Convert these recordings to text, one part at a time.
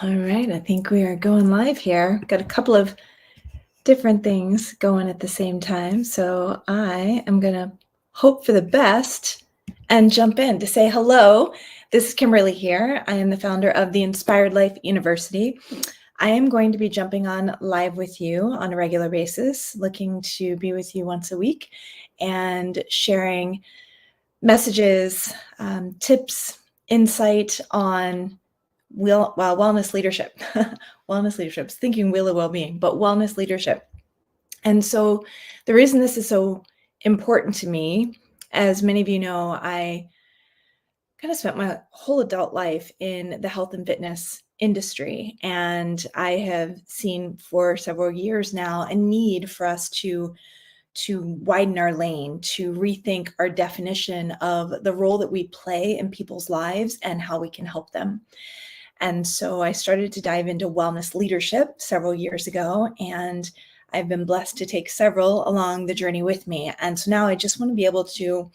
All right, I think we are going live here. Got a couple of different things going at the same time. So I am going to hope for the best and jump in to say hello. This is Kimberly here. I am the founder of the Inspired Life University. I am going to be jumping on live with you on a regular basis, looking to be with you once a week and sharing messages, tips, insight on wellness leadership. Wellness leadership, thinking wheel of well-being, but wellness leadership. And so the reason this is so important to me, as many of you know, I kind of spent my whole adult life in the health and fitness industry. And I have seen for several years now a need for us to widen our lane, to rethink our definition of the role that we play in people's lives and how we can help them. And so I started to dive into wellness leadership several years ago, and I've been blessed to take several along the journey with me. And so now I just want to be able to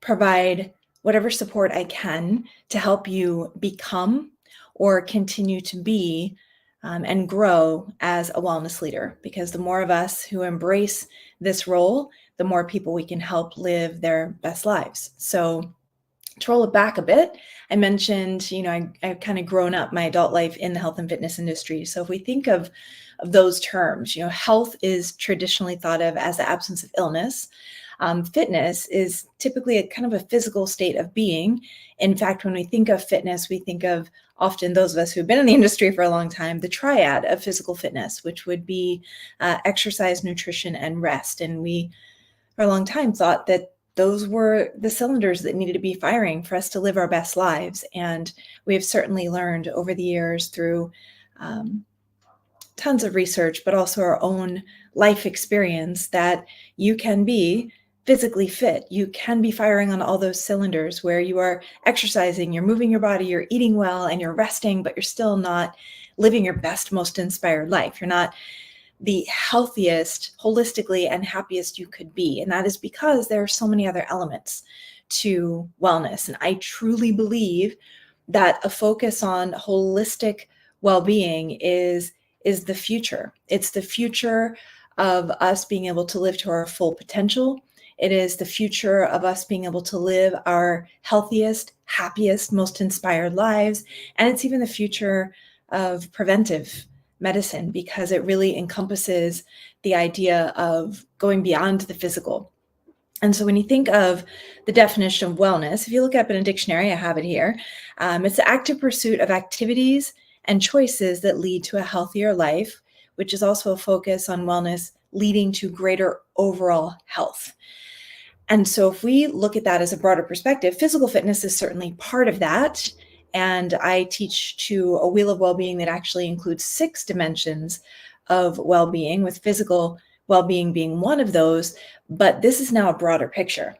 provide whatever support I can to help you become or continue to be and grow as a wellness leader, because the more of us who embrace this role, the more people we can help live their best lives. So to roll it back a bit, I mentioned, I've kind of grown up my adult life in the health and fitness industry. So if we think of those terms, health is traditionally thought of as the absence of illness. Fitness is typically a kind of a physical state of being. In fact, when we think of fitness, we think of often those of us who've been in the industry for a long time, the triad of physical fitness, which would be exercise, nutrition, and rest. And we, for a long time, thought that those were the cylinders that needed to be firing for us to live our best lives. And we have certainly learned over the years through tons of research, but also our own life experience, that you can be physically fit. You can be firing on all those cylinders where you are exercising, you're moving your body, you're eating well, and you're resting, but you're still not living your best, most inspired life. You're not the healthiest, holistically, and happiest you could be. And that is because there are so many other elements to wellness. And I truly believe that a focus on holistic well-being is the future. It's the future of us being able to live to our full potential. It is the future of us being able to live our healthiest, happiest, most inspired lives. And it's even the future of preventive medicine, because it really encompasses the idea of going beyond the physical. And so when you think of the definition of wellness, if you look up in a dictionary, I have it here, it's the active pursuit of activities and choices that lead to a healthier life, which is also a focus on wellness leading to greater overall health. And so if we look at that as a broader perspective, physical fitness is certainly part of that. And I teach to a wheel of well-being that actually includes 6 dimensions of well-being, with physical well-being being one of those. But this is now a broader picture.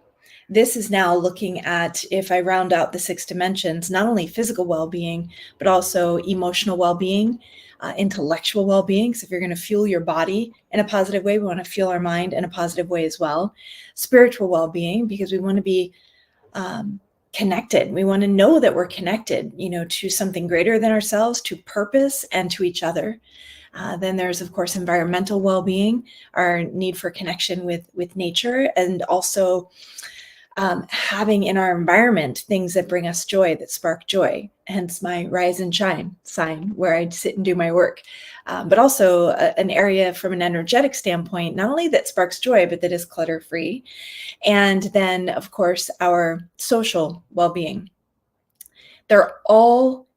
This is now looking at, if I round out the 6 dimensions, not only physical well-being, but also emotional well-being, intellectual well-being. So if you're going to fuel your body in a positive way, we want to fuel our mind in a positive way as well. Spiritual well-being, because we want to be connected. We want to know that we're connected, to something greater than ourselves, to purpose, and to each other. Then there's, of course, environmental well-being, our need for connection with nature, and also having in our environment things that bring us joy, that spark joy, hence my rise and shine sign where I sit and do my work. But also an area from an energetic standpoint, not only that sparks joy, but that is clutter-free. And then, of course, our social well-being. They're all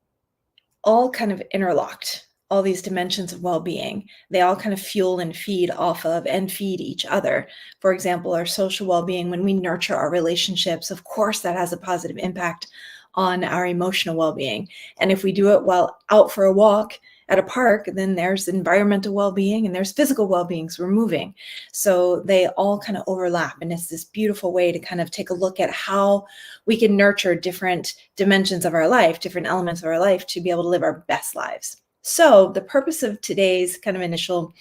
kind of interlocked. All these dimensions of well-being, they all kind of fuel and feed off of and feed each other. For example, our social well-being, when we nurture our relationships, of course, that has a positive impact on our emotional well-being. And if we do it while out for a walk at a park, then there's environmental well-being and there's physical well-being, so we're moving. So they all kind of overlap. And it's this beautiful way to kind of take a look at how we can nurture different dimensions of our life, different elements of our life, to be able to live our best lives. So the purpose of today's kind of initial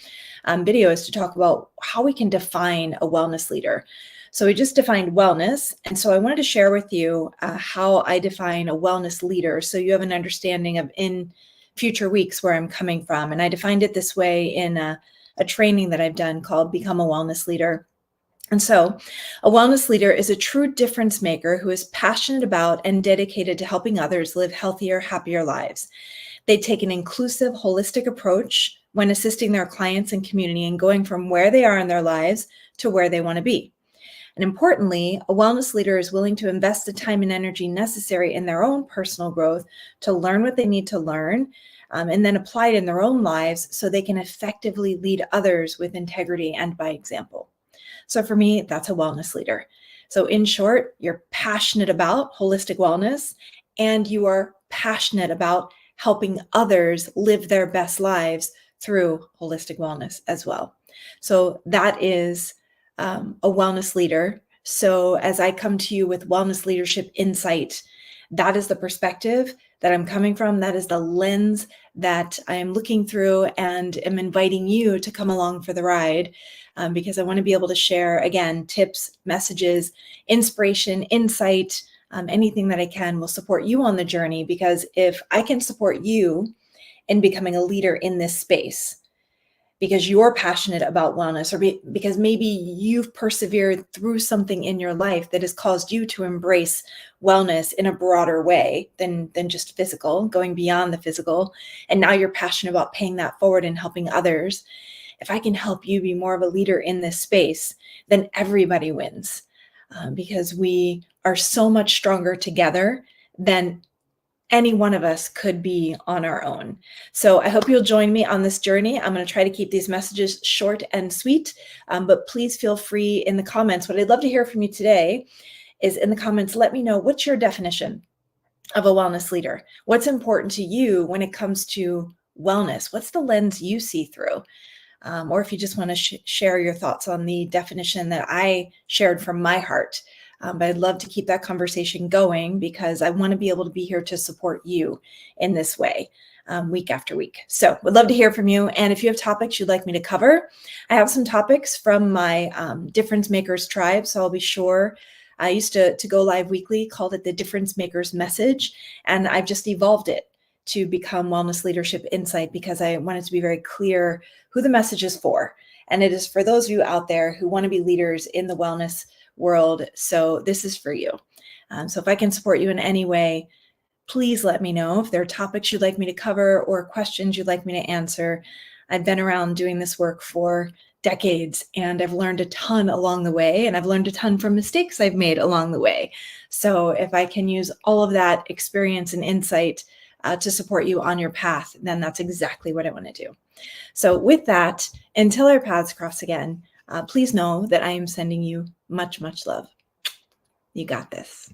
video is to talk about how we can define a wellness leader. So we just defined wellness. And so I wanted to share with you how I define a wellness leader, so you have an understanding of in future weeks where I'm coming from. And I defined it this way in a training that I've done called Become a Wellness Leader. And so a wellness leader is a true difference maker who is passionate about and dedicated to helping others live healthier, happier lives. They take an inclusive, holistic approach when assisting their clients and community and going from where they are in their lives to where they want to be. And importantly, a wellness leader is willing to invest the time and energy necessary in their own personal growth to learn what they need to learn, and then apply it in their own lives so they can effectively lead others with integrity and by example. So for me, that's a wellness leader. So in short, you're passionate about holistic wellness and you are passionate about helping others live their best lives through holistic wellness as well. So that is a wellness leader. So as I come to you with wellness leadership insight, that is the perspective that I'm coming from. That is the lens that I am looking through and am inviting you to come along for the ride, because I want to be able to share, again, tips, messages, inspiration, insight, anything that I can will support you on the journey. Because if I can support you in becoming a leader in this space, because you're passionate about wellness, or because maybe you've persevered through something in your life that has caused you to embrace wellness in a broader way than just physical, going beyond the physical, and now you're passionate about paying that forward and helping others. If I can help you be more of a leader in this space, then everybody wins, because we are so much stronger together than any one of us could be on our own. So I hope you'll join me on this journey. I'm going to try to keep these messages short and sweet, but please feel free in the comments. What I'd love to hear from you today is in the comments, let me know, what's your definition of a wellness leader? What's important to you when it comes to wellness? What's the lens you see through? Or if you just want to share your thoughts on the definition that I shared from my heart. But I'd love to keep that conversation going, because I want to be able to be here to support you in this way, week after week. So would love to hear from you. And if you have topics you'd like me to cover, I have some topics from my Difference Makers tribe. So I'll be sure. I used to go live weekly, called it the Difference Makers Message. And I've just evolved it to become Wellness Leadership Insight, because I wanted to be very clear who the message is for. And it is for those of you out there who want to be leaders in the wellness world. So this is for you. So if I can support you in any way, please let me know if there are topics you'd like me to cover or questions you'd like me to answer. I've been around doing this work for decades, and I've learned a ton along the way, and I've learned a ton from mistakes I've made along the way. So if I can use all of that experience and insight to support you on your path, then that's exactly what I want to do. So with that, until our paths cross again, please know that I am sending you much, much love. You got this.